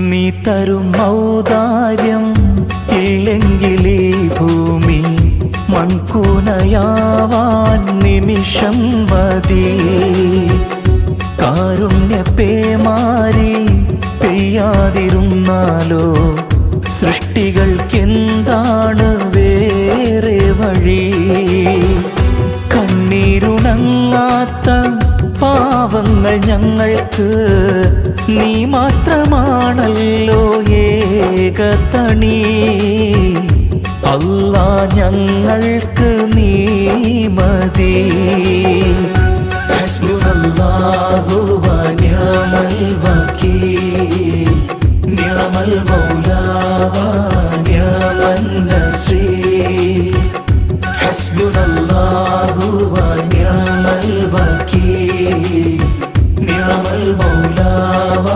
നീ തരും ഔദാര്യം ഇല്ലെങ്കിലീ ഭൂമി മൺകൂനയാവാൻ നിമിഷം മതി. കാരുണ്യപ്പേമാരി പെയ്യാതിരുന്നാലോ സൃഷ്ടികൾക്കെന്താണ് വേറെ വഴി? കണ്ണീരുണങ്ങാത്ത പാവങ്ങൾ ഞങ്ങൾക്ക് നീ മാത്രമാണല്ലോ ഏകതണി. അല്ലാ ഞങ്ങൾക്ക് നീ മതി. ഹസ്ബുനല്ലാഹു വ നിഅമൽ വകീൽ, നിഅമൽ മൗലാ വ നിഅമൻ നസീർ. ഹസ്ബുനല്ലാഹു വ നിഅമൽ വകീൽ, നിഅമൽ മൗലാ വ